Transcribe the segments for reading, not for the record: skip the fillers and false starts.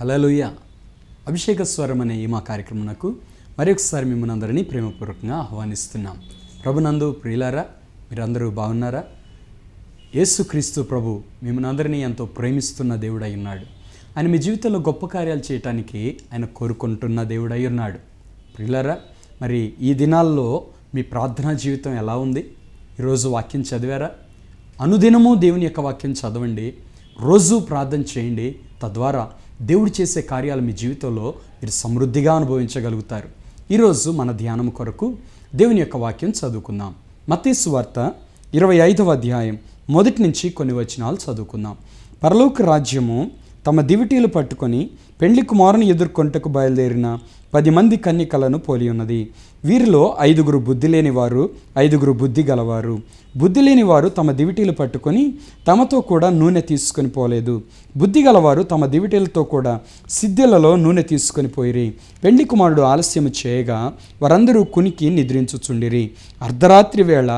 హల్లెలూయా. అభిషేక స్వరం అనే ఈ మా కార్యక్రమంకు మరొకసారి మిమ్మల్ని అందరినీ ప్రేమపూర్వకంగా ఆహ్వానిస్తున్నాం. ప్రభునందు ప్రియులారా, మీరందరూ బాగున్నారా? యేసుక్రీస్తు ప్రభు మిమ్మల్ని అందరినీ ఎంతో ప్రేమిస్తున్న దేవుడై ఉన్నాడు. ఆయన మీ జీవితంలో గొప్ప కార్యాలు చేయటానికి ఆయన కోరుకుంటున్న దేవుడై ఉన్నాడు. ప్రియులారా, మరి ఈ దినాల్లో మీ ప్రార్థనా జీవితం ఎలా ఉంది? ఈరోజు వాక్యం చదివారా? అనుదినము దేవుని యొక్క వాక్యం చదవండి, రోజు ప్రార్థన చేయండి. తద్వారా దేవుడు చేసే కార్యాలు మీ జీవితంలో మీరు సమృద్ధిగా అనుభవించగలుగుతారు. ఈరోజు మన ధ్యానం కొరకు దేవుని యొక్క వాక్యం చదువుకుందాం. మత్తయి సువార్త 25వ అధ్యాయం 1 నుంచి కొన్ని వచనాలు చదువుకుందాం. పరలోక రాజ్యము తమ దివిటీలు పట్టుకొని పెండ్లి కుమారుని ఎదుర్కొంటకు బయలుదేరిన 10 మంది కన్యకలను పోలి ఉన్నది. వీరిలో 5 బుద్ధి లేనివారు, 5 బుద్ధి గలవారు. బుద్ధి లేనివారు తమ దివిటీలు పట్టుకొని తమతో కూడా నూనె తీసుకొని పోలేదు. బుద్ధి గలవారు తమ దివిటీలతో కూడా సిద్ధెలలో నూనె తీసుకొని పోయిరి. పెండ్లి కుమారుడు ఆలస్యము చేయగా వారందరూ కునికి నిద్రించుచుండిరి. అర్ధరాత్రి వేళ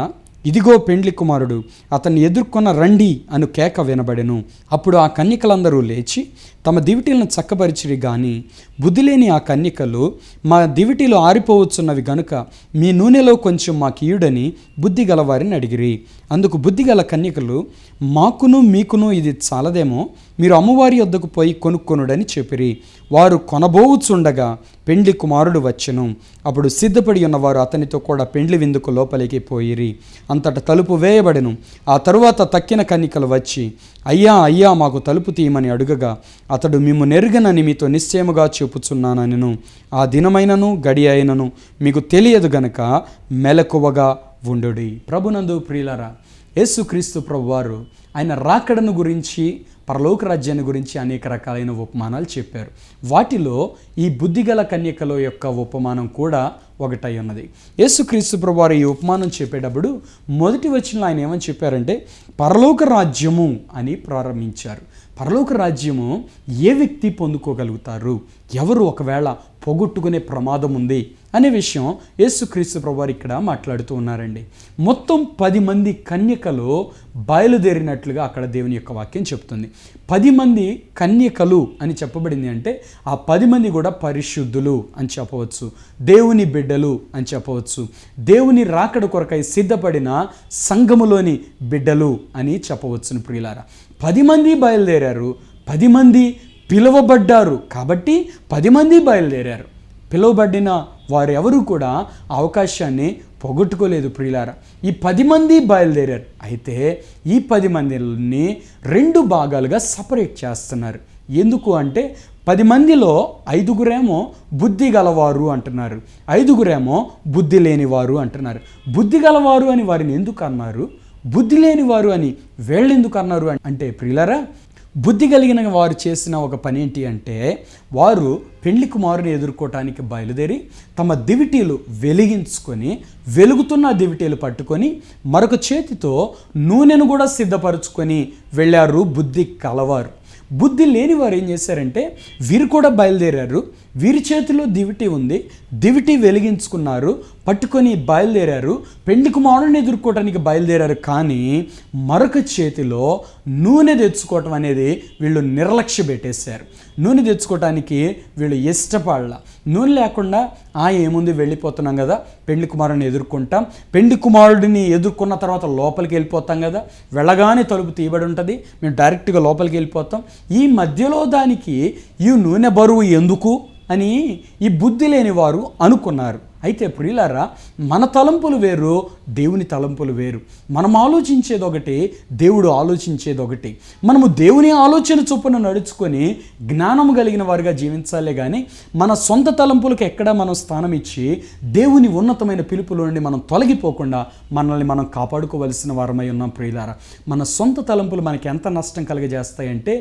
ఇదిగో పెండ్లి కుమారుడు, అతన్ని ఎదుర్కొన్న రండి అను కేక వినబడెను. అప్పుడు ఆ కన్యకలందరూ లేచి తమ దివిటీలను చక్కపరిచిరి. గాని బుద్ధి లేని ఆ కన్యకలు, మా దివిటీలు ఆరిపోవచ్చున్నవి గనుక మీ నూనెలో కొంచెం మాకు ఇయుడని బుద్ధి గలవారిని అడిగిరి. అందుకు బుద్ధిగల కన్యకలు, మాకును మీకును ఇది చాలదేమో, మీరు అమ్మవారి వద్దకు పోయి కొనుక్కొనుడని చెప్పిరి. వారు కొనబోవుచుండగా పెండ్లి కుమారుడు వచ్చెను. అప్పుడు సిద్ధపడి ఉన్నవారు అతనితో కూడా పెండ్లి విందుకు లోపలికి పోయిరి. అంతటా తలుపు వేయబడెను. ఆ తరువాత తక్కిన కన్యకలు వచ్చి, అయ్యా అయ్యా మాకు తలుపు తీయమని అడుగగా అతడు, మిమ్ము నెరుగనని మీతో నిశ్చయముగా చెప్పుచున్నానను, ఆ దినమైనను గడి అయినను మీకు తెలియదు గనక మెలకువగా ఉండుడి. ప్రభునందు ప్రియులారా, యేసుక్రీస్తు ప్రభువారు ఆయన రాకడను గురించి, పరలోక రాజ్యాన్ని గురించి అనేక రకాలైన ఉపమానాలు చెప్పారు. వాటిలో ఈ బుద్ధిగల కన్యకల యొక్క ఉపమానం కూడా ఒకటై ఉన్నది. యేసుక్రీస్తు ప్రభువారు ఈ ఉపమానం చెప్పేటప్పుడు మొదటి వచనంలో ఆయన ఏమని చెప్పారంటే, పరలోక రాజ్యము అని ప్రారంభించారు. పరలోక రాజ్యము ఏ వ్యక్తి పొందుకోగలుగుతారు, ఎవరు ఒకవేళ పోగొట్టుకునే ప్రమాదం ఉంది అనే విషయం యేసుక్రీస్తు ప్రభువారు ఇక్కడ మాట్లాడుతూ ఉన్నారండి. మొత్తం 10 మంది కన్యకలు బయలుదేరినట్లుగా అక్కడ దేవుని యొక్క వాక్యం చెప్తుంది. 10 మంది కన్యకలు అని చెప్పబడింది అంటే ఆ 10 మంది కూడా పరిశుద్ధులు అని చెప్పవచ్చు, దేవుని బిడ్డలు అని చెప్పవచ్చు, దేవుని రాకడ కొరకై సిద్ధపడిన సంఘములోని బిడ్డలు అని చెప్పవచ్చును. ప్రియులారా, 10 మంది బయలుదేరారు, 10 మంది పిలువబడ్డారు. కాబట్టి 10 మంది బయలుదేరారు. పిలువబడిన వారు ఎవరు కూడా అవకాశాన్ని పోగొట్టుకోలేదు. ప్రియులారా, ఈ 10 మంది బయలుదేరారు. అయితే ఈ 10 మందిని 2 భాగాలుగా సపరేట్ చేస్తున్నారు. ఎందుకు అంటే 10 మందిలో 5 బుద్ధి గలవారు అంటున్నారు, 5 బుద్ధి లేనివారు అంటున్నారు. బుద్ధి గలవారు అని వారిని ఎందుకు అన్నారు, బుద్ధి లేనివారు అని వీళ్ళు ఎందుకు అన్నారు అంటే, ప్రియులారా, బుద్ధి కలిగిన వారు చేసిన ఒక పని ఏంటి అంటే, వారు పెండ్లి కుమారుని ఎదుర్కోవటానికి బయలుదేరి తమ దివిటీలు వెలిగించుకొని, వెలుగుతున్న దివిటీలు పట్టుకొని మరొక చేతితో నూనెను కూడా సిద్ధపరచుకొని వెళ్ళారు బుద్ధి కలవారు. బుద్ధి లేని వారు ఏం చేశారంటే, వీరు కూడా బయలుదేరారు. వీరి చేతిలో దివిటి ఉంది, దివిటి వెలిగించుకున్నారు, పట్టుకొని బయలుదేరారు, పెండ్లి కుమారుని ఎదుర్కోవటానికి బయలుదేరారు. కానీ మరొక చేతిలో నూనె తెచ్చుకోవటం అనేది వీళ్ళు నిర్లక్ష్య పెట్టేశారు. నూనె తెచ్చుకోవటానికి వీళ్ళు ఇష్టపడాల. నూనె లేకుండా ఏముంది, వెళ్ళిపోతున్నాం కదా, పెండ్లి కుమారుని ఎదుర్కొంటాం, పెండ్లి కుమారుడిని ఎదుర్కొన్న తర్వాత లోపలికి వెళ్ళిపోతాం కదా, వెళ్ళగానే తలుపు తీయబడి ఉంటుంది, మేము డైరెక్ట్గా లోపలికి వెళ్ళిపోతాం. ఈ మధ్యలో దానికి ఈ నూనె బరువు ఎందుకు అని ఈ బుద్ధి లేని వారు అనుకున్నారు. అయితే ప్రియులారా, మన తలంపులు వేరు, దేవుని తలంపులు వేరు. మనం ఆలోచించేది ఒకటి, దేవుడు ఆలోచించేది ఒకటి. మనము దేవుని ఆలోచన చొప్పున నడుచుకొని జ్ఞానం కలిగిన వారిగా జీవించాలే కానీ మన సొంత తలంపులకు ఎక్కడ మనం స్థానం ఇచ్చి దేవుని ఉన్నతమైన పిలుపులో నుండి మనం తొలగిపోకుండా మనల్ని మనం కాపాడుకోవలసిన వారమై ఉన్నాం. ప్రియులారా, మన సొంత తలంపులు మనకి ఎంత నష్టం కలిగజేస్తాయంటే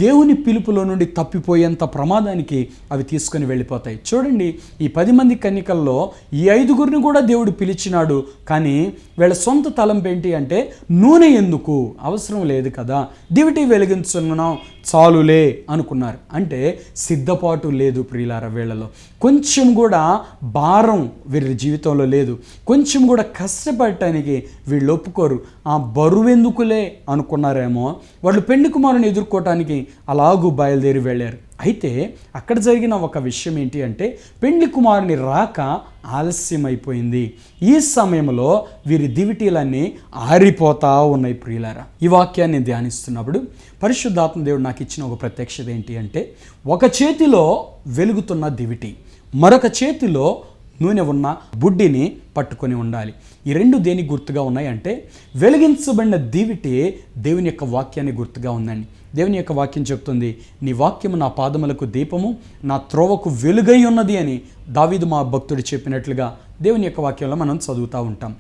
దేవుని పిలుపులో నుండి తప్పిపోయేంత ప్రమాదానికి అవి తీసుకొని వెళ్ళిపోతాయి. చూడండి, ఈ 10 మంది కన్యకల్లో ఈ 5 కూడా దేవుడు పిలిచినాడు. కానీ వీళ్ళ సొంత తలంపు ఏంటి అంటే, నూనె ఎందుకు, అవసరం లేదు కదా, దివిటి వెలిగించున్నాం, చాలులే అనుకున్నారు. అంటే సిద్ధపాటు లేదు ప్రియులార వీళ్ళలో. కొంచెం కూడా భారం వీరి జీవితంలో లేదు. కొంచెం కూడా కష్టపడటానికి వీళ్ళు ఒప్పుకోరు. ఆ బరువెందుకులే అనుకున్నారేమో. వాళ్ళు పెండ్లి కుమారుని ఎదుర్కోవటానికి అలాగూ బయలుదేరి వెళ్ళారు. అయితే అక్కడ జరిగిన ఒక విషయం ఏంటి అంటే, పెండ్లి కుమారుని రాక ఆలస్యమైపోయింది. ఈ సమయంలో వీరి దివిటీలన్నీ ఆరిపోతా ఉన్నాయి ప్రియులారా. ఈ వాక్యాన్ని ధ్యానిస్తున్నప్పుడు పరిశుద్ధాత్మ దేవుడు నాకు ఇచ్చిన ఒక ప్రత్యక్షత ఏంటి అంటే, ఒక చేతిలో వెలుగుతున్న దివిటి, మరొక చేతిలో నూనె ఉన్న బుడ్డిని పట్టుకొని ఉండాలి. ఈ రెండు దేనికి గుర్తుగా ఉన్నాయి అంటే, వెలిగించబడిన దివిటి దేవుని యొక్క వాక్యాన్ని గుర్తుగా ఉందండి. దేవుని యొక్క వాక్యం చెప్తుంది, నీ వాక్యము నా పాదములకు దీపము, నా త్రోవకు వెలుగై ఉన్నది అని దావీదు మా భక్తుడు చెప్పినట్లుగా దేవుని యొక్క వాక్యంలో మనం చదువుతూ ఉంటాం.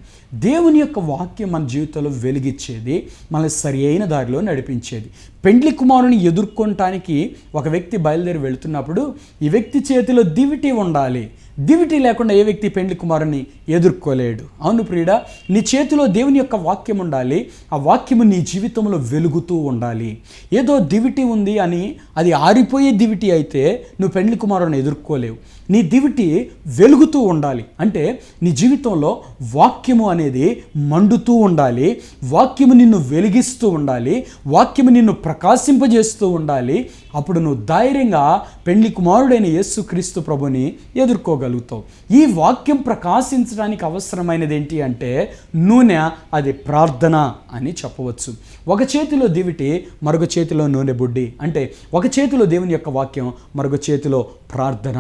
దేవుని యొక్క వాక్యం మన జీవితంలో వెలిగించేది, మనల్ని సరి అయిన దారిలో నడిపించేది. పెండ్లి కుమారుని ఎదుర్కొనటానికి ఒక వ్యక్తి బయలుదేరి వెళుతున్నప్పుడు ఈ వ్యక్తి చేతిలో దివిటి ఉండాలి. దివిటి లేకుండా ఏ వ్యక్తి పెండ్లి కుమారుని ఎదుర్కోలేడు. అవును ప్రియుడా, నీ చేతిలో దేవుని యొక్క వాక్యం ఉండాలి. ఆ వాక్యము నీ జీవితంలో వెలుగుతూ ఉండాలి. ఏదో దివిటి ఉంది అని అది ఆరిపోయే దివిటి అయితే నువ్వు పెండ్లి కుమారుని ఎదుర్కోలేవు. నీ దివిటి వెలుగుతూ ఉండాలి. అంటే నీ జీవితంలో వాక్యము అనేది మండుతూ ఉండాలి. వాక్యము నిన్ను వెలిగిస్తూ ఉండాలి. వాక్యము నిన్ను ప్రకాశింపజేస్తూ ఉండాలి. అప్పుడు నువ్వు ధైర్యంగా పెండ్లి కుమారుడైన యేసుక్రీస్తు ప్రభుని ఎదుర్కోగలుగుతావు. ఈ వాక్యం ప్రకాశించడానికి అవసరమైనది ఏంటి అంటే నూనె, అది ప్రార్థన అని చెప్పవచ్చు. ఒక చేతిలో దివిటి, మరొక చేతిలో నూనె బుడ్డి. అంటే ఒక చేతిలో దేవుని యొక్క వాక్యం, మరొక చేతిలో ప్రార్థన.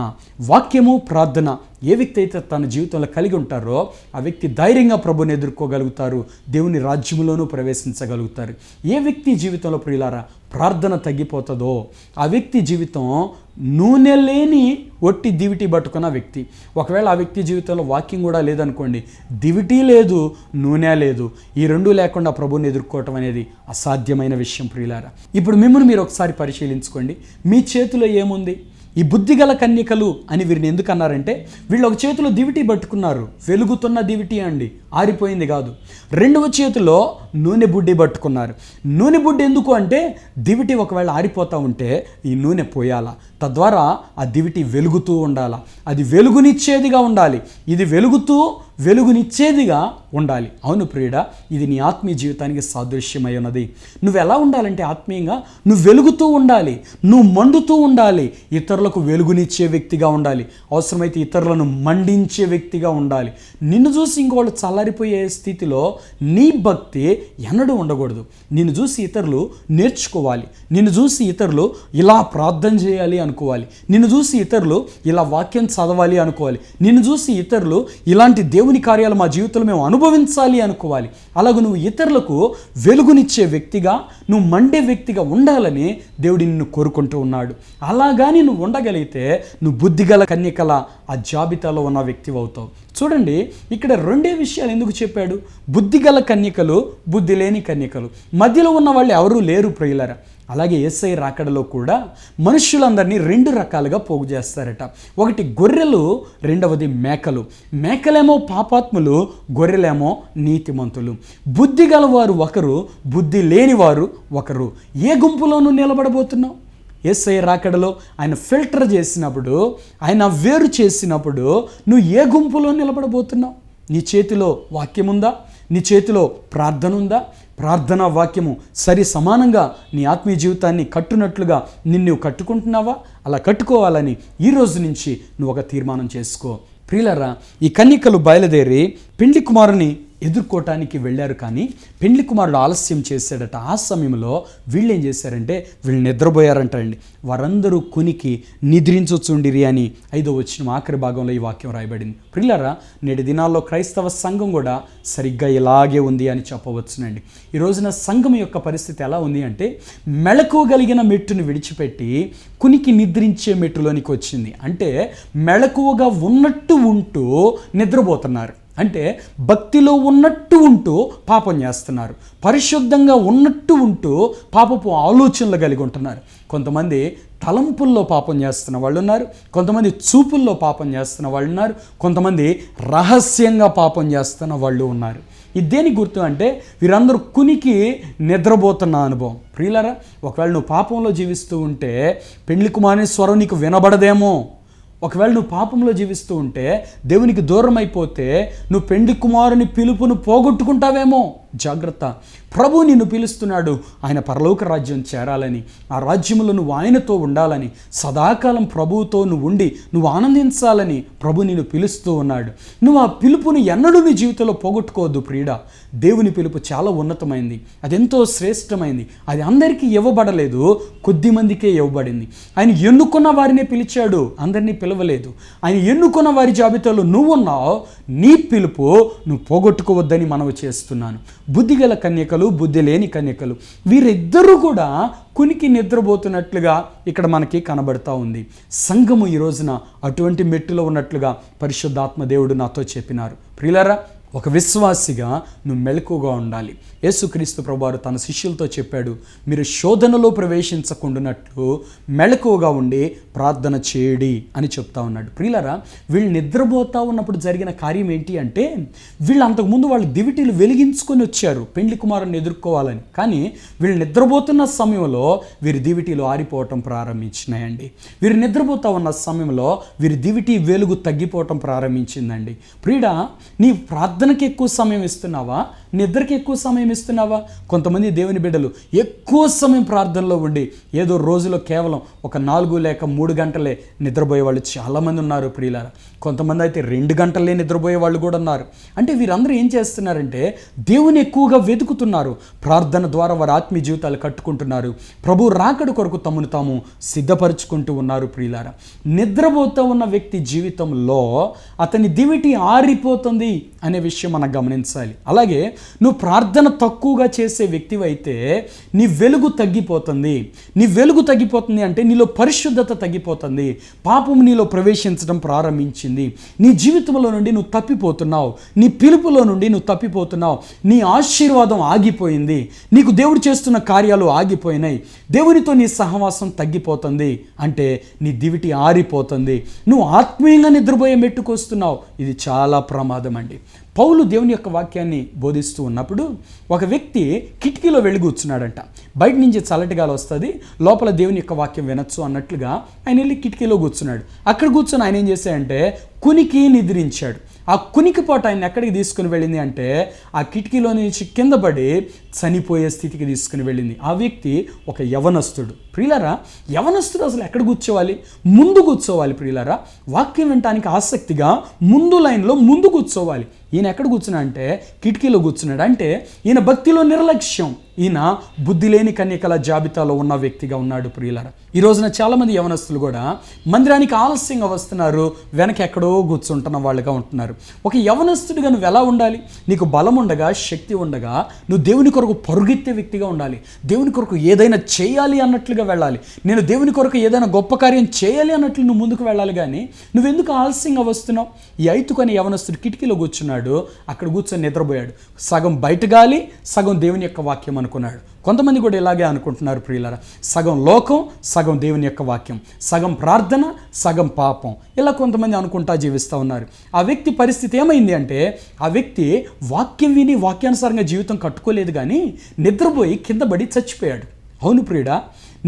వాక్యము, ప్రార్థన ఏ వ్యక్తి అయితే తన జీవితంలో కలిగి ఉంటారో ఆ వ్యక్తి ధైర్యంగా ప్రభుని ఎదుర్కోగలుగుతారు, దేవుని రాజ్యంలోనూ ప్రవేశించగలుగుతారు. ఏ వ్యక్తి జీవితంలో ప్రియులారా ప్రార్థన తగ్గిపోతుందో ఆ వ్యక్తి జీవితం నూనె లేని ఒట్టి దివిటి పట్టుకున్న వ్యక్తి. ఒకవేళ ఆ వ్యక్తి జీవితంలో వాక్యం కూడా లేదనుకోండి, దివిటి లేదు, నూనె లేదు, ఈ రెండు లేకుండా ప్రభుని ఎదుర్కోవటం అనేది అసాధ్యమైన విషయం ప్రియులారా. ఇప్పుడు మిమ్మల్ని మీరు ఒకసారి పరిశీలించుకోండి. మీ చేతిలో ఏముంది? ఈ బుద్ధిగల కన్యకలు అని వీరిని ఎందుకు అన్నారంటే, వీళ్ళు ఒక చేతిలో దివిటి పట్టుకున్నారు, వెలుగుతున్న దివిటి అండి, ఆరిపోయింది కాదు. రెండవ చేతిలో నూనె బుడ్డి పట్టుకున్నారు. నూనె బుడ్డి ఎందుకు అంటే, దివిటి ఒకవేళ ఆరిపోతూ ఉంటే ఈ నూనె పోయాలా, తద్వారా ఆ దివిటి వెలుగుతూ ఉండాలా, అది వెలుగునిచ్చేదిగా ఉండాలి. ఇది వెలుగుతూ వెలుగునిచ్చేదిగా ఉండాలి. అవును ప్రియుడా, ఇది నీ ఆత్మీయ జీవితానికి సాదృశ్యమై ఉన్నది. నువ్వు ఎలా ఉండాలంటే ఆత్మీయంగా నువ్వు వెలుగుతూ ఉండాలి, నువ్వు మండుతూ ఉండాలి, ఇతరులకు వెలుగునిచ్చే వ్యక్తిగా ఉండాలి, అవసరమైతే ఇతరులను మండించే వ్యక్తిగా ఉండాలి. నిన్ను చూసి ఇంకోళ్ళు చల్లారిపోయే స్థితిలో నీ భక్తి ఎన్నడూ ఉండకూడదు. నిన్ను చూసి ఇతరులు నేర్చుకోవాలి, నిన్ను చూసి ఇతరులు ఇలా ప్రార్థన చేయాలి అనుకోవాలి, నిన్ను చూసి ఇతరులు ఇలా వాక్యం చదవాలి అనుకోవాలి, నిన్ను చూసి ఇతరులు ఇలాంటి దేవుని కార్యాలు మా జీవితంలో మేము అనుభవించాలి అనుకోవాలి. అలాగ నువ్వు ఇతరులకు వెలుగునిచ్చే వ్యక్తిగా, నువ్వు మండే వ్యక్తిగా ఉండాలని దేవుడు నిన్ను కోరుకుంటూ ఉన్నాడు. అలాగాని నువ్వు ఉండగలిగితే నువ్వు బుద్ధిగల కన్యకల ఆ జాబితాలో ఉన్న వ్యక్తి అవుతావు. చూడండి, ఇక్కడ రెండే విషయాలు ఎందుకు చెప్పాడు? బుద్ధిగల కన్యకలు, బుద్ధి లేని కన్యకలు. మధ్యలో ఉన్న వాళ్ళు ఎవరూ లేరు ప్రియులారా. అలాగే యేసయ్య రాకడలో కూడా మనుష్యులందరినీ రెండు రకాలుగా పోగు చేస్తారట. ఒకటి గొర్రెలు, రెండవది మేకలు. మేకలేమో పాపాత్ములు, గొర్రెలేమో నీతిమంతులు. బుద్ధి గలవారు ఒకరు, బుద్ధి లేనివారు ఒకరు. ఏ గుంపులోనూ నిలబడబోతున్నావు? యేసయ్య రాకడలో ఆయన ఫిల్టర్ చేసినప్పుడు, ఆయన వేరు చేసినప్పుడు నువ్వు ఏ గుంపులో నిలబడబోతున్నావు? నీ చేతిలో వాక్యం ఉందా? నీ చేతిలో ప్రార్థన ఉందా? ప్రార్థనా వాక్యము సరి సమానంగా నీ ఆత్మీయ జీవితాన్ని కట్టునట్లుగా నిన్ను కట్టుకుంటున్నావా? అలా కట్టుకోవాలని ఈ రోజు నుంచి నువ్వు ఒక తీర్మానం చేసుకో. ప్రియులారా, ఈ కన్యకలు బయలుదేరి పెండ్లి కుమారుని ఎదుర్కోవటానికి వెళ్ళారు. కానీ పెండ్లి కుమారుడు ఆలస్యం చేశాడట. ఆ సమయంలో వీళ్ళు ఏం చేశారంటే, వీళ్ళు నిద్రపోయారంట అండి. వారందరూ కునికి నిద్రించుచుండిరి అని 5వ వచనం ఆఖరి భాగంలో ఈ వాక్యం రాయబడింది. ప్రియులారా, నేటి దినాల్లో క్రైస్తవ సంఘం కూడా సరిగ్గా ఇలాగే ఉంది అని చెప్పవచ్చునండి. ఈ రోజున సంఘం యొక్క పరిస్థితి ఎలా ఉంది అంటే, మెళకువగలిగిన మెట్టును విడిచిపెట్టి కునికి నిద్రించే మెట్టులోనికి వచ్చింది. అంటే మెళకువగా ఉన్నట్టు ఉంటూ నిద్రపోతున్నారు. అంటే భక్తిలో ఉన్నట్టు ఉంటూ పాపం చేస్తున్నారు, పరిశుద్ధంగా ఉన్నట్టు ఉంటూ పాపపు ఆలోచనలు కలిగి ఉంటున్నారు. కొంతమంది తలంపుల్లో పాపం చేస్తున్న వాళ్ళు ఉన్నారు, కొంతమంది చూపుల్లో పాపం చేస్తున్న వాళ్ళు ఉన్నారు, కొంతమంది రహస్యంగా పాపం చేస్తున్న వాళ్ళు ఉన్నారు. ఇది దేనికి గుర్తు అంటే వీరందరూ కునికి నిద్రపోతున్న అనుభవం. ప్రియులారా, ఒకవేళ నువ్వు పాపంలో జీవిస్తూ ఉంటే పెండ్లి కుమారుని స్వరం నీకు వినబడదేమో. ఒకవేళ నువ్వు పాపంలో జీవిస్తూ ఉంటే దేవునికి దూరం అయిపోతే నువ్వు పెండ్లి కుమారుని పిలుపును పోగొట్టుకుంటావేమో. జాగ్రత్త, ప్రభు నిన్ను పిలుస్తున్నాడు ఆయన పరలోక రాజ్యం చేరాలని, ఆ రాజ్యంలో నువ్వు ఆయనతో ఉండాలని, సదాకాలం ప్రభువుతో నువ్వు ఉండి నువ్వు ఆనందించాలని ప్రభు నిన్ను పిలుస్తూ ఉన్నాడు. నువ్వు ఆ పిలుపుని ఎన్నడూ నీ జీవితంలో పోగొట్టుకోవద్దు ప్రియుడా. దేవుని పిలుపు చాలా ఉన్నతమైంది, అది ఎంతో శ్రేష్టమైంది. అది అందరికీ ఇవ్వబడలేదు, కొద్ది మందికే ఇవ్వబడింది. ఆయన ఎన్నుకున్న వారినే పిలిచాడు, అందరినీ పిలవలేదు. ఆయన ఎన్నుకున్న వారి జాబితాలో నువ్వున్నావు. నీ పిలుపు నువ్వు పోగొట్టుకోవద్దని మనవి చేస్తున్నాను. బుద్ధిగల కన్యకలు, బుద్ధి లేని కన్యకలు, వీరిద్దరూ కూడా కునికి నిద్రపోతున్నట్లుగా ఇక్కడ మనకి కనబడతా ఉంది. సంఘము ఈ రోజున అటువంటి మెట్టులో ఉన్నట్లుగా పరిశుద్ధాత్మ దేవుడు నాతో చెప్పినారు. ప్రియులారా, ఒక విశ్వాసిగా నువ్వు మెలకుగా ఉండాలి. యేసుక్రీస్తు ప్రభువారు తన శిష్యులతో చెప్పాడు, మీరు శోధనలో ప్రవేశించకుండానట్లు మెలకువగా ఉండి ప్రార్థన చేయడి అని చెప్తా ఉన్నాడు. ప్రియులారా, వీళ్ళు నిద్రపోతా ఉన్నప్పుడు జరిగిన కార్యం ఏంటి అంటే, వీళ్ళు అంతకుముందు వాళ్ళు దివిటీలు వెలిగించుకొని వచ్చారు పెండ్లి కుమారుని ఎదుర్కోవాలని. కానీ వీళ్ళు నిద్రపోతున్న సమయంలో వీరి దివిటీలు ఆరిపోవటం ప్రారంభించినాయండి. వీరు నిద్రపోతా ఉన్న సమయంలో వీరి దివిటి వెలుగు తగ్గిపోవటం ప్రారంభించిందండి. ప్రియుడా, నీ ప్రార్థనకి ఎక్కువ సమయం ఇస్తున్నావా, నిద్రకి ఎక్కువ సమయం ఇస్తున్నావా? కొంతమంది దేవుని బిడ్డలు ఎక్కువ సమయం ప్రార్థనలో ఉండి ఏదో రోజులో కేవలం ఒక 4 లేక 3 గంటలే నిద్రపోయే వాళ్ళు చాలామంది ఉన్నారు ప్రియులారా. కొంతమంది అయితే 2 గంటలే నిద్రపోయే వాళ్ళు కూడా ఉన్నారు. అంటే వీరందరూ ఏం చేస్తున్నారంటే దేవుని ఎక్కువగా వెతుకుతున్నారు. ప్రార్థన ద్వారా వారి ఆత్మీయ జీవితాలు కట్టుకుంటున్నారు. ప్రభు రాకడ కొరకు తమను తాము సిద్ధపరుచుకుంటూ ఉన్నారు ప్రియులారా. నిద్రపోతూ ఉన్న వ్యక్తి జీవితంలో అతని దివిటి ఆరిపోతుంది అనే విషయం మనం గమనించాలి. అలాగే నువ్వు ప్రార్థన తక్కువగా చేసే వ్యక్తివైతే నీ వెలుగు తగ్గిపోతుంది. నీ వెలుగు తగ్గిపోతుంది అంటే నీలో పరిశుద్ధత తగ్గిపోతుంది. పాపం నీలో ప్రవేశించడం ప్రారంభించింది. నీ జీవితంలో నుండి నువ్వు తప్పిపోతున్నావు. నీ పిలుపులో నుండి నువ్వు తప్పిపోతున్నావు. నీ ఆశీర్వాదం ఆగిపోయింది. నీకు దేవుడు చేస్తున్న కార్యాలు ఆగిపోయినాయి. దేవునితో నీ సహవాసం తగ్గిపోతుంది. అంటే నీ దివిటి ఆరిపోతుంది. నువ్వు ఆత్మీయంగా నిద్రపోయే మెట్టుకొస్తున్నావు. ఇది చాలా ప్రమాదం అండి. పౌలు దేవుని యొక్క వాక్యాన్ని బోధిస్తూ ఉన్నప్పుడు ఒక వ్యక్తి కిటికీలో వెళ్ళి కూర్చున్నాడంట. బయట నుంచి చల్లటి గాలి వస్తుంది, లోపల దేవుని యొక్క వాక్యం వినొచ్చు అన్నట్లుగా ఆయన వెళ్ళి కిటికీలో కూర్చున్నాడు. అక్కడ కూర్చొని ఆయన ఏం చేశాడంటే కునికి నిద్రించాడు. ఆ కునికిపోట ఆయన ఎక్కడికి తీసుకుని వెళ్ళింది అంటే ఆ కిటికీలో నుంచి కింద పడి చనిపోయే స్థితికి తీసుకుని వెళ్ళింది. ఆ వ్యక్తి ఒక యవనస్తుడు. ప్రియులారా, యవనస్తుడు అసలు ఎక్కడ కూర్చోవాలి? ముందు కూర్చోవాలి ప్రియులారా. వాక్యం వినటానికి ఆసక్తిగా ముందు లైన్లో ముందు కూర్చోవాలి. ఈయన ఎక్కడ కూర్చున్నా అంటే కిటికీలో కూర్చున్నాడు. అంటే ఈయన భక్తిలో నిర్లక్ష్యం. ఈయన బుద్ధి లేని కన్యకల జాబితాలో ఉన్న వ్యక్తిగా ఉన్నాడు ప్రియులారా. ఈ రోజున చాలామంది యవనస్తులు కూడా మందిరానికి ఆలస్యంగా వస్తున్నారు, వెనక ఎక్కడో కూర్చుంటున్న వాళ్ళుగా ఉంటున్నారు. ఒక యవనస్తుడిగా నువ్వు ఎలా ఉండాలి? నీకు బలం ఉండగా, శక్తి ఉండగా నువ్వు దేవుని కొరకు పరుగెత్తే వ్యక్తిగా ఉండాలి. దేవుని కొరకు ఏదైనా చేయాలి అన్నట్లుగా వెళ్ళాలి. నేను దేవుని కొరకు ఏదైనా గొప్ప కార్యం చేయాలి అన్నట్లు నువ్వు ముందుకు వెళ్ళాలి. కానీ నువ్వెందుకు ఆలస్యంగా వస్తున్నావు? ఈ ఐతుకని యవనస్తుడు కిటికీలో కూర్చున్నాడు. అక్కడ కూర్చొని నిద్రపోయాడు. సగం బయట గాలి, సగం దేవుని యొక్క వాక్యం అనుకున్నాడు. కొంతమంది కూడా ఇలాగే అనుకుంటున్నారు ప్రియులారా. సగం లోకం, సగం దేవుని యొక్క వాక్యం, సగం ప్రార్థన, సగం పాపం, ఇలా కొంతమంది అనుకుంటా జీవిస్తూ ఉన్నారు. ఆ వ్యక్తి పరిస్థితి ఏమైంది అంటే ఆ వ్యక్తి వాక్యం విని వాక్యానుసారంగా జీవితం కట్టుకోలేదు, కానీ నిద్రపోయి కింద పడి చచ్చిపోయాడు. అవును ప్రియుడా,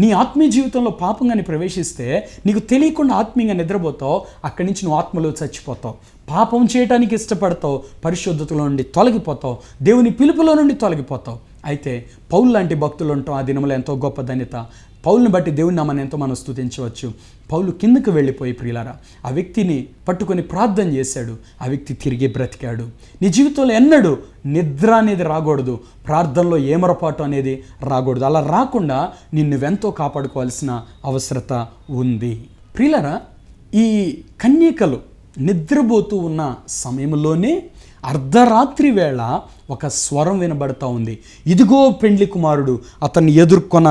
నీ ఆత్మీయ జీవితంలో పాపంగాని ప్రవేశిస్తే నీకు తెలియకుండా ఆత్మీయంగా నిద్రపోతావు. అక్కడి నుంచి నువ్వు ఆత్మలో చచ్చిపోతావు. పాపం చేయడానికి ఇష్టపడతావు, పరిశుద్ధతలో నుండి తొలగిపోతావు, దేవుని పిలుపులో నుండి తొలగిపోతావు. అయితే పౌలు లాంటి భక్తులు ఉంటాం ఆ దినంలో ఎంతో గొప్ప ధన్యత. పౌలుని బట్టి దేవుని నామాన్ని ఎంతో మనం స్తుతించవచ్చు. పౌలు కిందకు వెళ్ళిపోయి ప్రియులారా ఆ వ్యక్తిని పట్టుకొని ప్రార్థన చేశాడు. ఆ వ్యక్తి తిరిగి బ్రతికాడు. నీ జీవితంలో ఎన్నడూ నిద్ర అనేది రాకూడదు, ప్రార్థనలో ఏమరపాటు అనేది రాకూడదు. అలా రాకుండా నిన్నువెంతో కాపాడుకోవాల్సిన అవసరత ఉంది. ప్రియులారా, ఈ కన్యకలు నిద్రపోతూ ఉన్న సమయంలోనే అర్ధరాత్రి వేళ ఒక స్వరం వినబడతా ఉంది. ఇదిగో పెండ్లి కుమారుడు, అతన్ని ఎదుర్కొన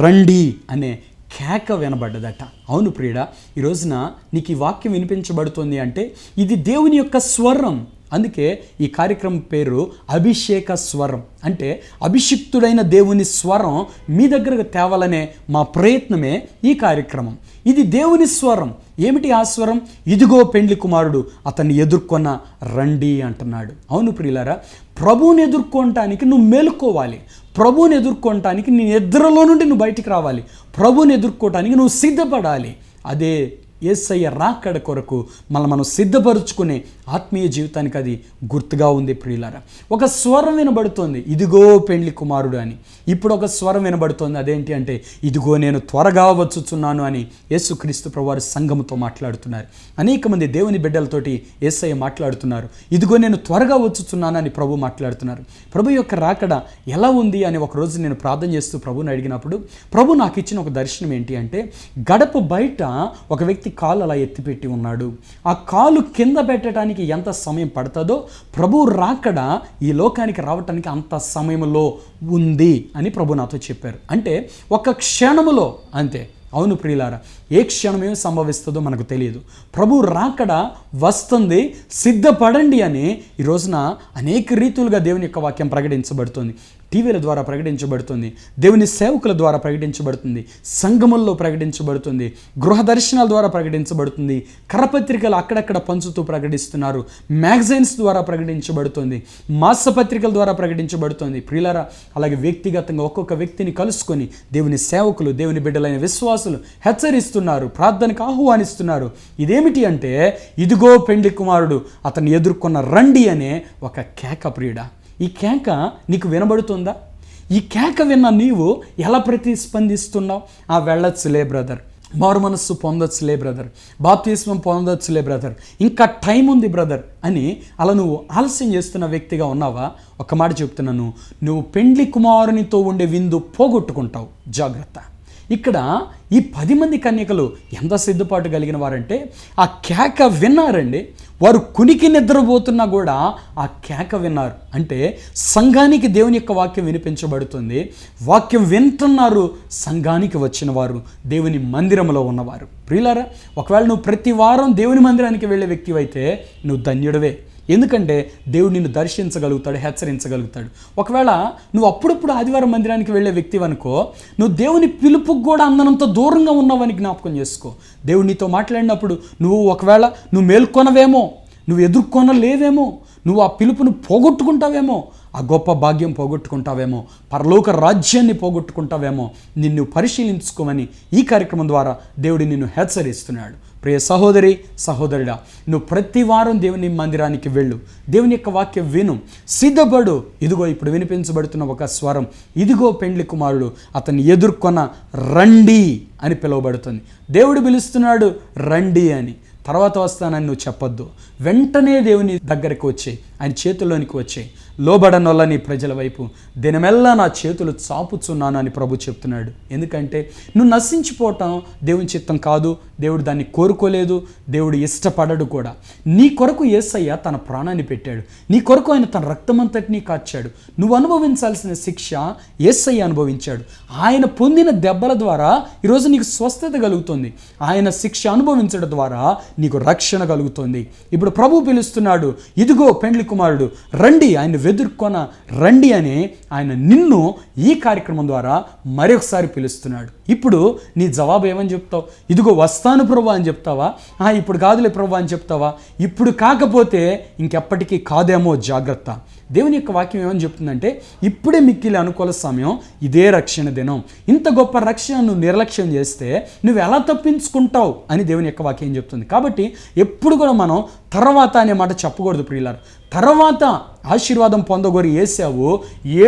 రండి అనే కేక వినబడ్డదట. అవును ప్రియుడా, ఈ రోజున నీకు ఈ వాక్యం వినిపించబడుతుంది అంటే ఇది దేవుని యొక్క స్వరం. అందుకే ఈ కార్యక్రమం పేరు అభిషేక స్వరం. అంటే అభిషిక్తుడైన దేవుని స్వరం మీ దగ్గరకు తేవాలనే మా ప్రయత్నమే ఈ కార్యక్రమం. ఇది దేవుని స్వరం. ఏమిటి ఆ స్వరం? ఇదిగో పెండ్లి కుమారుడు, అతన్ని ఎదుర్కొన్న రండి అంటున్నాడు. అవును ప్రియులారా, ప్రభువుని ఎదుర్కొనటానికి నువ్వు మేలుకోవాలి. ప్రభువుని ఎదుర్కొనటానికి నీ నిద్రలో నుండి నువ్వు బయటికి రావాలి. ప్రభువుని ఎదుర్కోవటానికి నువ్వు సిద్ధపడాలి. అదే యేసయ్య రాకడ కొరకు మనం సిద్ధపరుచుకునే ఆత్మీయ జీవితానికి అది గుర్తుగా ఉంది ప్రియులారా. ఒక స్వరం వినబడుతోంది, ఇదిగో పెండ్లి కుమారుడు అని. ఇప్పుడు ఒక స్వరం వినబడుతోంది, అదేంటి అంటే ఇదిగో నేను త్వరగా వచ్చుచున్నాను అని యేసుక్రీస్తు ప్రభువారు సంఘముతో మాట్లాడుతున్నారు. అనేక మంది దేవుని బిడ్డలతోటి యేసయ్య మాట్లాడుతున్నారు. ఇదిగో నేను త్వరగా వచ్చుచున్నాను అని ప్రభు మాట్లాడుతున్నారు. ప్రభు యొక్క రాకడ ఎలా ఉంది అని ఒకరోజు నేను ప్రార్థన చేస్తూ ప్రభుని అడిగినప్పుడు ప్రభు నాకు ఇచ్చిన ఒక దర్శనం ఏంటి అంటే, గడప బయట ఒక వ్యక్తి కాలు అలా ఎత్తిపెట్టి ఉన్నాడు. ఆ కాలు కింద పెట్టడానికి ఎంత సమయం పడుతుందో ప్రభు రాకడ ఈ లోకానికి రావటానికి అంత సమయంలో ఉంది అని ప్రభు నాతో చెప్పారు. అంటే ఒక క్షణములో అంతే. అవును ప్రియులారా, ఏ క్షణమేం సంభవిస్తుందో మనకు తెలియదు. ప్రభు రాకడ వస్తుంది, సిద్ధపడండి అని ఈ రోజున అనేక రీతులుగా దేవుని యొక్క వాక్యం ప్రకటించబడుతుంది. టీవీల ద్వారా ప్రకటించబడుతుంది, దేవుని సేవకుల ద్వారా ప్రకటించబడుతుంది, సంఘముల్లో ప్రకటించబడుతుంది, గృహ దర్శనాల ద్వారా ప్రకటించబడుతుంది, కరపత్రికలు అక్కడక్కడ పంచుతూ ప్రకటిస్తున్నారు, మ్యాగజైన్స్ ద్వారా ప్రకటించబడుతుంది, మాసపత్రికల ద్వారా ప్రకటించబడుతుంది. ప్రియులారా, అలాగే వ్యక్తిగతంగా ఒక్కొక్క వ్యక్తిని కలుసుకొని దేవుని సేవకులు, దేవుని బిడ్డలైన విశ్వాసులు హెచ్చరిస్తున్నారు, ప్రార్థనకు ఆహ్వానిస్తున్నారు. ఇదేమిటి అంటే ఇదిగో పెండ్లి కుమారుడు, అతన్ని ఎదుర్కొన్న రండి అనే ఒక కేక ప్రియుడా. ఈ కేక నీకు వినబడుతుందా? ఈ కేక విన్న నీవు ఎలా ప్రతిస్పందిస్తున్నావు? వెళ్ళొచ్చులే బ్రదర్, మారు మనస్సు పొందొచ్చులే బ్రదర్, బాప్తిస్మం పొందొచ్చులే బ్రదర్, ఇంకా టైం ఉంది బ్రదర్ అని అలా నువ్వు ఆలస్యం చేస్తున్న వ్యక్తిగా ఉన్నావా? ఒక మాట చెప్తున్నాను, నువ్వు పెండ్లి కుమారునితో ఉండే విందు పోగొట్టుకుంటావు. జాగ్రత్త. ఇక్కడ ఈ 10 మంది కన్యకలు ఎంత సిద్ధపాటు కలిగిన వారంటే ఆ కేక విన్నారండి. వారు కునికి నిద్రపోతున్నా కూడా ఆ కేక విన్నారు. అంటే సంఘానికి దేవుని యొక్క వాక్యం వినిపించబడుతుంది, వాక్యం వింటున్నారు సంఘానికి వచ్చిన వారు, దేవుని మందిరంలో ఉన్నవారు. ప్రియులారా, ఒకవేళ నువ్వు ప్రతి వారం దేవుని మందిరానికి వెళ్ళే వ్యక్తి అయితే నువ్వు ధన్యుడివే. ఎందుకంటే దేవుడు నిన్ను దర్శించగలుగుతాడు, హెచ్చరించగలుగుతాడు. ఒకవేళ నువ్వు అప్పుడప్పుడు ఆదివారం మందిరానికి వెళ్ళే వ్యక్తి అనుకో, నువ్వు దేవుని పిలుపుకు కూడా అందనంత దూరంగా ఉన్నావని జ్ఞాపకం చేసుకో. దేవుడు నీతో మాట్లాడినప్పుడు ఒకవేళ నువ్వు మేల్కొనవేమో, నువ్వు ఎదుర్కొనలేవేమో, నువ్వు ఆ పిలుపును పోగొట్టుకుంటావేమో, ఆ గొప్ప భాగ్యం పోగొట్టుకుంటావేమో, పరలోక రాజ్యాన్ని పోగొట్టుకుంటావేమో. నిన్ను పరిశీలించుకోమని ఈ కార్యక్రమం ద్వారా దేవుడు నిన్ను హెచ్చరిస్తున్నాడు. ప్రియ సహోదరి, సహోదరుడా, నువ్వు ప్రతి వారం దేవుని మందిరానికి వెళ్ళు, దేవుని యొక్క వాక్యం విను, సిద్ధపడు. ఇదిగో ఇప్పుడు వినిపించబడుతున్న ఒక స్వరం, ఇదిగో పెండ్లి కుమారుడు, అతన్ని ఎదుర్కొన్న రండి అని పిలువబడుతుంది. దేవుడు పిలుస్తున్నాడు రండి అని. తర్వాత వస్తానని నువ్వు చెప్పొద్దు. వెంటనే దేవుని దగ్గరికి వచ్చే, ఆయన చేతుల్లోనికి వచ్చే. లోబడనొల్లని ప్రజల వైపు దినమెల్లా నా చేతులు చాపుచున్నాను అని ప్రభు చెప్తున్నాడు. ఎందుకంటే నువ్వు నశించిపోవటం దేవుని చిత్తం కాదు, దేవుడు దాన్ని కోరుకోలేదు, దేవుడు ఇష్టపడడు కూడా. నీ కొరకు యేసయ్య తన ప్రాణాన్ని పెట్టాడు, నీ కొరకు ఆయన తన రక్తమంతటినీ కార్చాడు. నువ్వు అనుభవించాల్సిన శిక్ష యేసయ్య అనుభవించాడు. ఆయన పొందిన దెబ్బల ద్వారా ఈరోజు నీకు స్వస్థత కలుగుతుంది. ఆయన శిక్ష అనుభవించడం ద్వారా నీకు రక్షణ కలుగుతుంది. ఇప్పుడు ప్రభు పిలుస్తున్నాడు, ఇదిగో పెండ్లి కుమారుడు, రండి, ఆయన ఎదుర్కొన రండి అని ఆయన నిన్ను ఈ కార్యక్రమం ద్వారా మరొకసారి పిలుస్తున్నాడు. ఇప్పుడు నీ జవాబు ఏమని చెప్తావు? ఇదిగో వస్తాను ప్రభు అని చెప్తావా? ఇప్పుడు కాదులే ప్రభు అని చెప్తావా? ఇప్పుడు కాకపోతే ఇంకెప్పటికీ కాదేమో, జాగ్రత్త. దేవుని యొక్క వాక్యం ఏమని చెప్తుందంటే, ఇప్పుడే మిక్కిలి అనుకూల సమయం, ఇదే రక్షణ దినం. ఇంత గొప్ప రక్షణ నువ్వు నిర్లక్ష్యం చేస్తే నువ్వు ఎలా తప్పించుకుంటావు అని దేవుని యొక్క వాక్యం చెప్తుంది. కాబట్టి ఎప్పుడు కూడా మనం తర్వాత అనే మాట చెప్పకూడదు ప్రియులారు. తర్వాత ఆశీర్వాదం పొందగోరి యేసావు,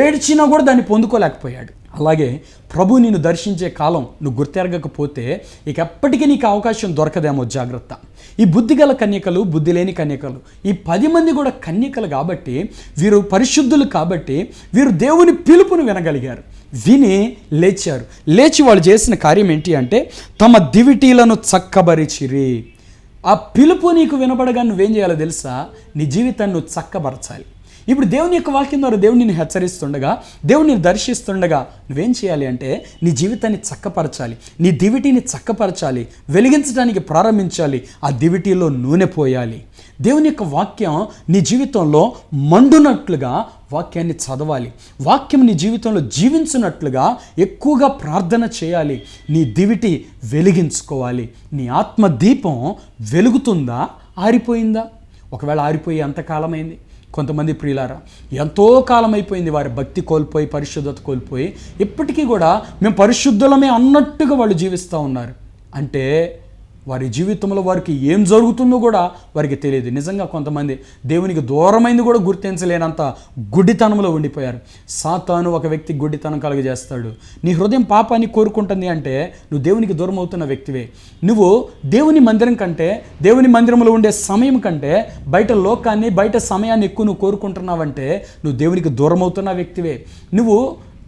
ఏడ్చినా కూడా దాన్ని పొందుకోలేకపోయాడు. అలాగే ప్రభు నిన్ను దర్శించే కాలం నువ్వు గుర్తెరగకపోతే ఇక ఎప్పటికీ నీకు అవకాశం దొరకదేమో, జాగ్రత్త. ఈ బుద్ధిగల కన్యకలు, బుద్ధి లేని కన్యకలు, ఈ 10 మంది కూడా కన్యకలు కాబట్టి, వీరు పరిశుద్ధులు కాబట్టి, వీరు దేవుని పిలుపును వినగలిగారు, విని లేచారు. లేచి వాళ్ళు చేసిన కార్యం ఏంటి అంటే తమ దివిటీలను చక్కబరిచిరి. ఆ పిలుపు నీకు వినపడగా నువ్వేం చేయాలో తెలుసా? నీ జీవితాన్ని నువ్వు చక్కబరచాలి. ఇప్పుడు దేవుని యొక్క వాక్యం ద్వారా దేవుడు నిన్ను హెచ్చరిస్తుండగా, దేవుడు నిన్ను దర్శిస్తుండగా నువ్వేం చేయాలి అంటే నీ జీవితాన్ని చక్కపరచాలి, నీ దివిటీని చక్కపరచాలి, వెలిగించడానికి ప్రారంభించాలి, ఆ దివిటీలో నూనె పోయాలి. దేవుని యొక్క వాక్యం నీ జీవితంలో మండునట్లుగా వాక్యాన్ని చదవాలి, వాక్యం నీ జీవితంలో జీవించినట్లుగా ఎక్కువగా ప్రార్థన చేయాలి, నీ దివిటి వెలిగించుకోవాలి. నీ ఆత్మ దీపం వెలుగుతుందా, ఆరిపోయిందా? ఒకవేళ ఆరిపోయి ఎంతకాలమైంది? కొంతమంది ప్రియులారా ఎంతో కాలం అయిపోయింది వారి భక్తి కోల్పోయి, పరిశుద్ధత కోల్పోయి, ఇప్పటికీ కూడా మేము పరిశుద్ధులమే అన్నట్టుగా వాళ్ళు జీవిస్తూ ఉన్నారు. అంటే వారి జీవితంలో వారికి ఏం జరుగుతుందో కూడా వారికి తెలియదు. నిజంగా కొంతమంది దేవునికి దూరమైంది కూడా గుర్తించలేనంత గుడ్డితనంలో ఉండిపోయారు. సాతాను ఒక వ్యక్తి గుడ్డితనం కలుగజేస్తాడు. నీ హృదయం పాపాన్ని కోరుకుంటుంది అంటే నువ్వు దేవునికి దూరం అవుతున్న వ్యక్తివే. నువ్వు దేవుని మందిరం కంటే, దేవుని మందిరంలో ఉండే సమయం కంటే బయట లోకాన్ని, బయట సమయాన్ని ఎక్కువ నువ్వు కోరుకుంటున్నావంటే నువ్వు దేవునికి దూరం అవుతున్న వ్యక్తివే. నువ్వు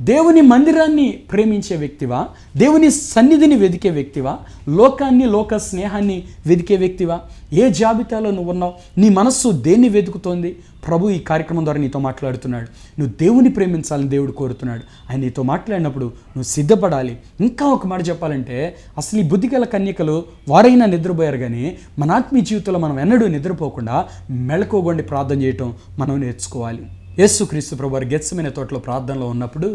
దేవుని మందిరాన్ని ప్రేమించే వ్యక్తివా, దేవుని సన్నిధిని వెదికే వ్యక్తివా, లోకాన్ని, లోక స్నేహాన్ని వెదికే వ్యక్తివా? ఏ జాబితాలో నువ్వు ఉన్నావు? నీ మనస్సు దేన్ని వెతుకుతోంది? ప్రభు ఈ కార్యక్రమం ద్వారా నీతో మాట్లాడుతున్నాడు. నువ్వు దేవుని ప్రేమించాలని దేవుడు కోరుతున్నాడు. ఆయన నీతో మాట్లాడినప్పుడు నువ్వు సిద్ధపడాలి. ఇంకా ఒక మాట చెప్పాలంటే, అసలు ఈ బుద్ధిగల కన్యకలు వారైనా నిద్రపోయారు, కానీ మన ఆత్మీయ జీవితంలో మనం ఎన్నడూ నిద్రపోకుండా మెళకువగొండి ప్రార్థన చేయటం మనం నేర్చుకోవాలి. యేసుక్రీస్తు ప్రభు వారు గెత్సెమనే తోటలో ప్రార్థనలో ఉన్నప్పుడు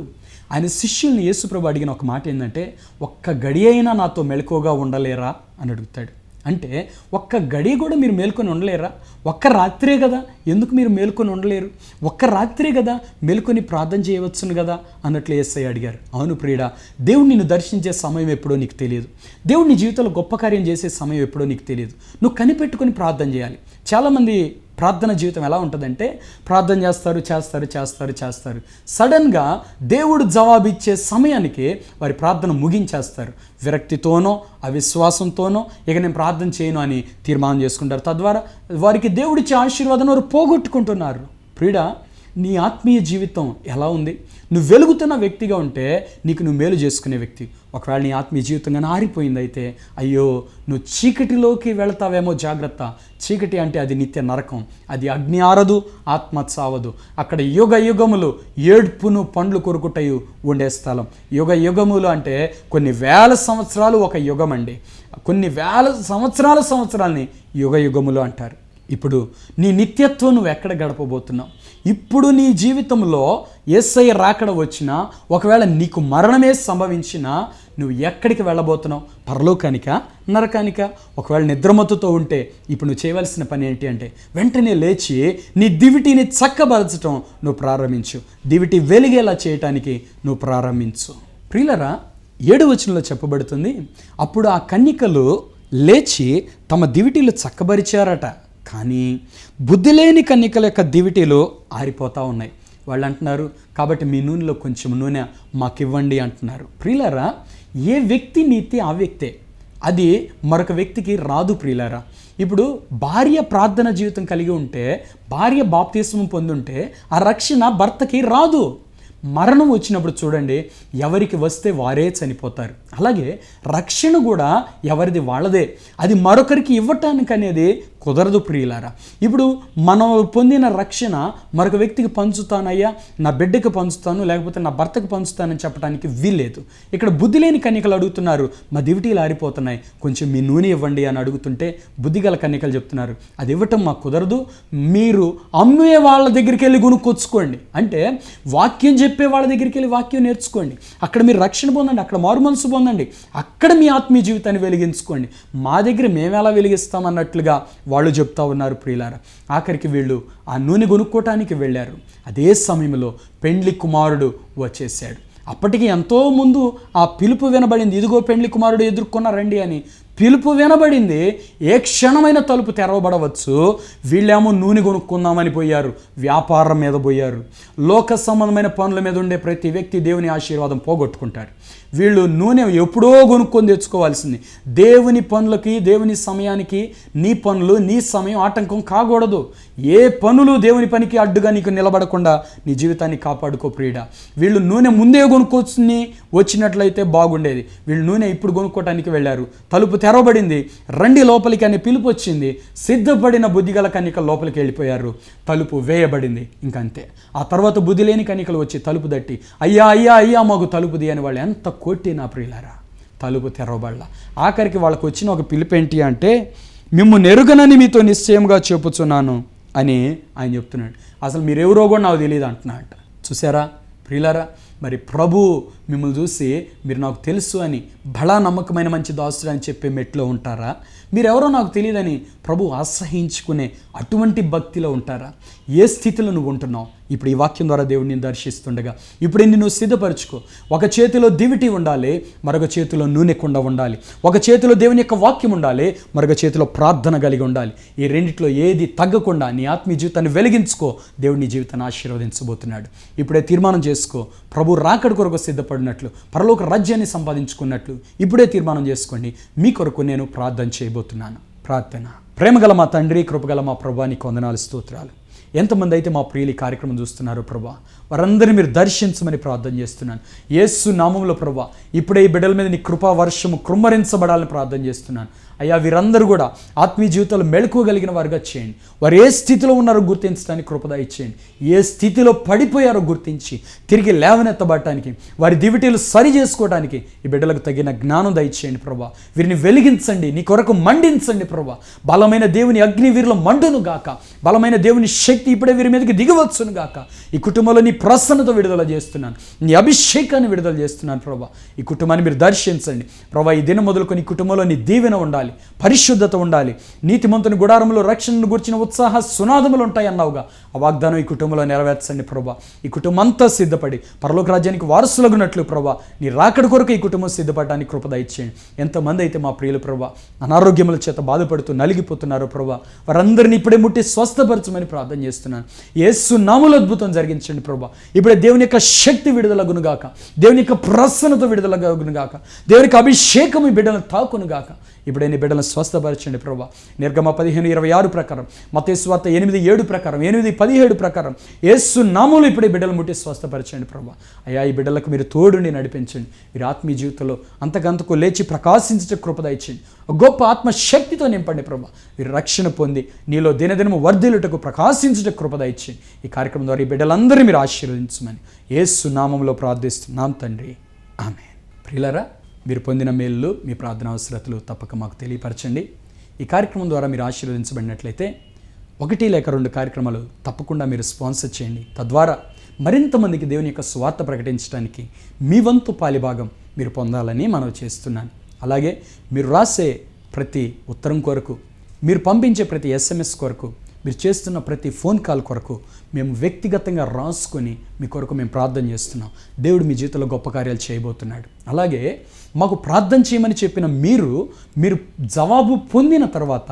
ఆయన శిష్యుల్ని యేసుప్రభు అడిగిన ఒక మాట ఏంటంటే, ఒక్క గడి అయినా నాతో మెలకువగా ఉండలేరా అని అడుగుతాడు. అంటే ఒక్క గడి కూడా మీరు మేల్కొని ఉండలేరా? ఒక్క రాత్రే కదా, ఎందుకు మీరు మేల్కొని ఉండలేరు? ఒక్క రాత్రే కదా, మేల్కొని ప్రార్థన చేయవచ్చును కదా అన్నట్లు యేసయ్య అడిగారు. అవును ప్రియుడా, దేవుడు నిన్ను దర్శించే సమయం ఎప్పుడో నీకు తెలియదు. దేవుడు నీ జీవితంలో గొప్ప కార్యం చేసే సమయం ఎప్పుడో నీకు తెలియదు. నువ్వు కనిపెట్టుకొని ప్రార్థన చేయాలి. చాలామంది ప్రార్థన జీవితం ఎలా ఉంటుందంటే, ప్రార్థన చేస్తారు, సడన్గా దేవుడు జవాబిచ్చే సమయానికి వారి ప్రార్థన ముగించేస్తారు. విరక్తితోనో, అవిశ్వాసంతోనో ఇక నేను ప్రార్థన చేయను అని తీర్మానం చేసుకుంటారు. తద్వారా వారికి దేవుడిచ్చే ఆశీర్వాదం వారు పోగొట్టుకుంటున్నారు. ప్రియుడా, నీ ఆత్మీయ జీవితం ఎలా ఉంది? నువ్వు వెలుగుతున్న వ్యక్తిగా ఉంటే నీకు నువ్వు మేలు చేసుకునే వ్యక్తి. ఒకవేళ నీ ఆత్మీయ జీవితంగా ఆరిపోయిందైతే, అయ్యో నువ్వు చీకటిలోకి వెళతావేమో జాగ్రత్త. చీకటి అంటే అది నిత్య నరకం, అది అగ్ని ఆరదు, ఆత్మ చావదు. అక్కడ యుగ యుగములు ఏడ్పును పండ్లు కొరుకుటయు ఉండే స్థలం. యుగ యుగములు అంటే కొన్ని వేల సంవత్సరాలు ఒక యుగం అండి. కొన్ని వేల సంవత్సరాలని యుగ యుగములు అంటారు. ఇప్పుడు నీ నిత్యత్వం నువ్వు ఎక్కడ గడపబోతున్నావు? ఇప్పుడు నీ జీవితంలో యేసయ్య రాకడ వచ్చినా, ఒకవేళ నీకు మరణమే సంభవించినా నువ్వు ఎక్కడికి వెళ్ళబోతున్నావు? పరలోకానికా, నరకానికా? ఒకవేళ నిద్రమత్తుతో ఉంటే ఇప్పుడు నువ్వు చేయవలసిన పని ఏంటి అంటే, వెంటనే లేచి నీ దివిటీని చక్కబరచటం నువ్వు ప్రారంభించు. దివిటి వెలిగేలా చేయటానికి నువ్వు ప్రారంభించు. ప్రియులరా, 7వ వచనంలో చెప్పబడుతుంది, అప్పుడు ఆ కన్యకలు లేచి తమ దివిటీలు చక్కబరిచారట, కానీ బుద్ధి లేని కన్యకల యొక్క దివిటీలు ఆరిపోతూ ఉన్నాయి. వాళ్ళు అంటున్నారు, కాబట్టి మీ నూనెలో కొంచెం నూనె మాకు ఇవ్వండి అంటున్నారు. ప్రియులారా, ఏ వ్యక్తి నీతి ఆ వ్యక్తే, అది మరొక వ్యక్తికి రాదు. ప్రియులారా, ఇప్పుడు భార్య ప్రార్థన జీవితం కలిగి ఉంటే, భార్య బాప్తిస్మం పొందుంటే ఆ రక్షణ భర్తకి రాదు. మరణం వచ్చినప్పుడు చూడండి, ఎవరికి వస్తే వారే చనిపోతారు. అలాగే రక్షణ కూడా ఎవరిది వాళ్ళదే, అది మరొకరికి ఇవ్వటానికి అనేది కుదరదు. ప్రియులారా, ఇప్పుడు మనం పొందిన రక్షణ మరొక వ్యక్తికి పంచుతానయ్యా, నా బిడ్డకి పంచుతాను, లేకపోతే నా భర్తకు పంచుతానని చెప్పడానికి వీల్లేదు. ఇక్కడ బుద్ధి లేని కన్యకలు అడుగుతున్నారు, మా దివిటీలు ఆరిపోతున్నాయి, కొంచెం మీ నూనె ఇవ్వండి అని అడుగుతుంటే బుద్ధిగల కన్యకలు చెప్తున్నారు, అది ఇవ్వటం మాకు కుదరదు, మీరు అమ్మే వాళ్ళ దగ్గరికి వెళ్ళి కొనుక్కొచ్చుకోండి. అంటే వాక్యం చెప్పే వాళ్ళ దగ్గరికి వెళ్ళి వాక్యం నేర్చుకోండి, అక్కడ మీరు రక్షణ పొందండి, అక్కడ మారు మనసు పొందండి, అక్కడ మీ ఆత్మీయ జీవితాన్ని వెలిగించుకోండి. మా దగ్గర మేము ఎలా వెలిగిస్తామన్నట్లుగా వాళ్ళు చెప్తా ఉన్నారు. ప్రియులారా, ఆఖరికి వీళ్ళు ఆ నూనె కొనుక్కోవటానికి వెళ్ళారు. అదే సమయంలో పెండ్లి కుమారుడు వచ్చేసాడు. అప్పటికి ఎంతో ముందు ఆ పిలుపు వినబడింది, ఇదిగో పెండ్లి కుమారుడు ఎదుర్కొన్నారండి అని పిలుపు వినబడింది. ఏ క్షణమైన తలుపు తెరవబడవచ్చు. వీళ్ళేమో నూనె కొనుక్కుందామని పోయారు, వ్యాపారం మీద పోయారు. లోక సంబంధమైన పనుల మీద ఉండే ప్రతి వ్యక్తి దేవుని ఆశీర్వాదం పోగొట్టుకుంటారు. వీళ్ళు నూనె ఎప్పుడో కొనుక్కొని తెచ్చుకోవాల్సింది. దేవుని పనులకి, దేవుని సమయానికి నీ పనులు, నీ సమయం ఆటంకం కాకూడదు. ఏ పనులు దేవుని పనికి అడ్డుగా నీకు నిలబడకుండా నీ జీవితాన్ని కాపాడుకో ప్రియుడా. వీళ్ళు నూనె ముందే కొనుక్కొచ్చుని వచ్చినట్లయితే బాగుండేది. వీళ్ళు నూనె ఇప్పుడు కొనుక్కోవటానికి వెళ్ళారు. తలుపు తెరవబడింది, రండి లోపలికి అని పిలుపు వచ్చింది. సిద్ధపడిన బుద్ధిగల కన్యకలు లోపలికి వెళ్ళిపోయారు. తలుపు వేయబడింది, ఇంకంతే. ఆ తర్వాత బుద్ధి లేని కన్యకలు వచ్చి తలుపు తట్టి, అయ్యా అయ్యా అయ్యా మాకు తలుపుది అని వాళ్ళు ఎంత కొట్టినా ప్రియులారా తలుపు తెరవబడలా. ఆఖరికి వాళ్ళకు వచ్చిన ఒక పిలుపు ఏంటి అంటే, మిమ్ము నెరుగనని మీతో నిశ్చయంగా చెప్పుచున్నాను అని ఆయన చెప్తున్నాడు. అసలు మీరెవరో కూడా నాకు తెలియదు అంటున్నాడు. చూసారా ప్రియులారా, మరి ప్రభు మిమ్మల్ని చూసి మీరు నాకు తెలుసు అని బడా నమ్మకమైన మంచి దాసుడు అని చెప్పే మెట్లో ఉంటారా? మీరెవరో నాకు తెలియదని ప్రభు అసహించుకునే అటువంటి భక్తిలో ఉంటారా? ఏ స్థితిలో నువ్వు ఉంటున్నావు? ఇప్పుడు ఈ వాక్యం ద్వారా దేవుడిని దర్శిస్తుండగా ఇప్పుడే నిన్ను సిద్ధపరచుకో. ఒక చేతిలో దివిటి ఉండాలి, మరొక చేతిలో నూనె కుండ ఉండాలి. ఒక చేతిలో దేవుని యొక్క వాక్యం ఉండాలి, మరొక చేతిలో ప్రార్థన కలిగి ఉండాలి. ఈ రెండిట్లో ఏది తగ్గకుండా నీ ఆత్మీయ జీవితాన్ని వెలిగించుకో. దేవుడు నీ జీవితాన్ని ఆశీర్వదించబోతున్నాడు. ఇప్పుడే తీర్మానం చేసుకో. ప్రభు రాకడ కొరకు సిద్ధపడినట్లు, పరలోక రాజ్యాన్ని సంపాదించుకున్నట్లు ఇప్పుడే తీర్మానం చేసుకోండి. మీ కొరకు నేను ప్రార్థన చేయబోతున్నాను. ప్రార్థన. ప్రేమగల మా తండ్రి, కృపగల మా ప్రభా, నీకు వందనాలు, స్తోత్రాలు. ఎంతమంది అయితే మా ప్రియులు ఈ కార్యక్రమం చూస్తున్నారో ప్రభా, వారందరినీ మీరు దర్శించమని ప్రార్థన చేస్తున్నాను. యేసు నామములో ప్రభా, ఇప్పుడే ఈ బిడ్డల మీద నీ కృపా వర్షము కృమ్మరించబడాలని ప్రార్థన చేస్తున్నాను. అయ్యా, వీరందరూ కూడా ఆత్మీయ జీవితంలో మెళుకోగలిగిన వారుగా చేయండి. వారు ఏ స్థితిలో ఉన్నారో గుర్తించడానికి కృప దయచేయండి. ఏ స్థితిలో పడిపోయారో గుర్తించి తిరిగి లేవనెత్తబడటానికి, వారి దివిటీలు సరి చేసుకోవడానికి ఈ బిడ్డలకు తగిన జ్ఞానం దయచేయండి ప్రభా. వీరిని వెలిగించండి, నీ కొరకు మండించండి ప్రభా. బలమైన దేవుని అగ్ని వీరిలో మండును గాక. బలమైన దేవుని శక్తి ఇప్పుడే వీరి మీదకి దిగవచ్చును గాక. ఈ కుటుంబంలో నీ ప్రసన్నత విడుదల చేస్తున్నాను, నీ అభిషేకాన్ని విడుదల చేస్తున్నాను ప్రభా. ఈ కుటుంబాన్ని మీరు దర్శించండి ప్రభా. ఈ దినం మొదలుకొని ఈ కుటుంబంలో నీ దీవెన ఉండాలి, పరిశుద్ధత ఉండాలి. నీతిమంతుని గుడారంలో రక్షణను గురించిన ఉత్సాహ సునాదములు ఉంటాయి అన్నావుగా. ఆ వాగ్దానం ఈ కుటుంబంలో నెరవేర్చండి ప్రభా. ఈ కుటుంబం అంతా సిద్ధపడి పరలోక రాజ్యానికి వారసులగునట్లు ప్రభా, నీ రాకడ కొరకు ఈ కుటుంబం సిద్ధపడడానికి కృప దయచేయండి. ఎంతమంది అయితే మా ప్రియులు ప్రభా అనారోగ్యముల చేత బాధపడుతూ నలిగిపోతున్నారు ప్రభా, వారందరినీ ఇప్పుడే ముట్టి స్వస్థపరచమని ప్రార్థన చేస్తున్నాను. యేసు నామములో అద్భుతం జరిగించండి ప్రభా. ఇప్పుడే దేవుని యొక్క శక్తి విడుదలగునుగాక, దేవుని యొక్క ప్రసన్నత విడుదలగునుగాక, దేవుని యొక్క అభిషేకం ఈ బిడ్డలను తాకునుగాక. ఇప్పుడే నీ బిడ్డలను స్వస్థపరచండి ప్రభా. నిర్గమ 15:26 ప్రకారం, మత్తయి సువార్త 8:7 ప్రకారం, 8:17 ప్రకారం యేసు నామములో ఇప్పుడే బిడ్డలు ముట్టి స్వస్థపరచండి ప్రభా. అయ్యా, ఈ బిడ్డలకు మీరు తోడుని నడిపించండి. మీరు ఆత్మీయ జీవితంలో అంతకంతకు లేచి ప్రకాశించే కృప దయచేయండి. గొప్ప ఆత్మశక్తితో నింపండి ప్రభా. మీరు రక్షణ పొంది నీలో దినదినము వర్ధిల్లుటకు ప్రకాశించుట కృప దయచేయండి. ఈ కార్యక్రమం ద్వారా ఈ బిడ్డలందరూ మీరు ఆశీర్వదించమని యేసు నామములో ప్రార్థిస్తున్నాం తండ్రి, ఆమేన్. ప్రియులారా, మీరు పొందిన మేలు, మీ ప్రార్థన అవసరతలు తప్పక మాకు తెలియపరచండి. ఈ కార్యక్రమం ద్వారా మీరు ఆశీర్వదించబడినట్లయితే 1 లేక 2 కార్యక్రమాలు తప్పకుండా మీరు స్పాన్సర్ చేయండి. తద్వారా మరింత మందికి దేవుని యొక్క సువార్త ప్రకటించడానికి మీ వంతు పాలిభాగం మీరు పొందాలని మనవి చేస్తున్నాను. అలాగే మీరు రాసే ప్రతి ఉత్తరం కొరకు, మీరు పంపించే ప్రతి SMS కొరకు, మీరు చేస్తున్న ప్రతి ఫోన్ కాల్ కొరకు మేము వ్యక్తిగతంగా రాసుకొని మీ కొరకు మేము ప్రార్థన చేస్తున్నాం. దేవుడు మీ జీవితంలో గొప్ప కార్యాలు చేయబోతున్నాడు. అలాగే మాకు ప్రార్థన చేయమని చెప్పిన మీరు జవాబు పొందిన తర్వాత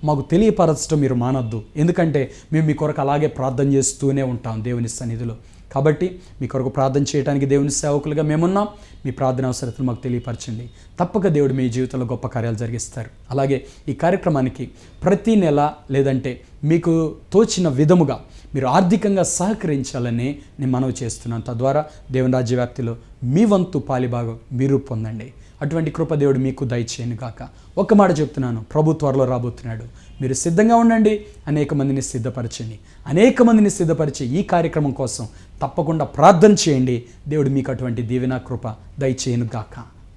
మాకు తెలియపరచడం మీరు మానొద్దు. ఎందుకంటే మేము మీ కొరకు అలాగే ప్రార్థన చేస్తూనే ఉంటాం దేవుని సన్నిధిలో. కాబట్టి మీ కొరకు ప్రార్థన చేయడానికి దేవుని సేవకులుగా మేమున్నాం. మీ ప్రార్థన అవసరతలు మాకు తెలియపరచండి. తప్పక దేవుడు మీ జీవితంలో గొప్ప కార్యాలు జరిగిస్తారు. అలాగే ఈ కార్యక్రమానికి ప్రతి నెల లేదంటే మీకు తోచిన విధముగా మీరు ఆర్థికంగా సహకరించాలని నేను మనవి చేస్తున్నాను. తద్వారా దేవుని రాజ్య వ్యాప్తిలో మీ వంతు పాలిభాగం మీరు పొందండి. అటువంటి కృప దేవుడు మీకు దయచేయను గాక. ఒక్క మాట చెప్తున్నాను, ప్రభు త్వరలో రాబోతున్నాడు. మీరు సిద్ధంగా ఉండండి. అనేక మందిని సిద్ధపరచండి. అనేక మందిని సిద్ధపరిచి ఈ కార్యక్రమం కోసం తప్పకుండా ప్రార్థన చేయండి. దేవుడు మీకు అటువంటి దీవెన కృప దయచేయను గాక.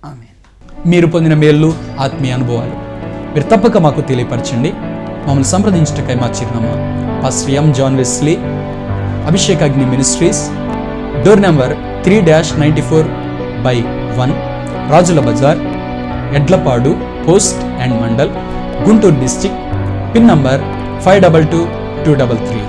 ఆమేన్. మీరు పొందిన మేళ్ళు, ఆత్మీయ అనుభవాలు మీరు తప్పక మాకు తెలియపరచండి. మమ్మల్ని సంప్రదించటకై మా చిరునామా పాస్టర్ ఎం. జాన్ వెస్లీ, అభిషేకాగ్ని ministries, door number 3-94/1, Rajula Bazar, Edlapadu post and mandal, Guntur district, pin number 522233.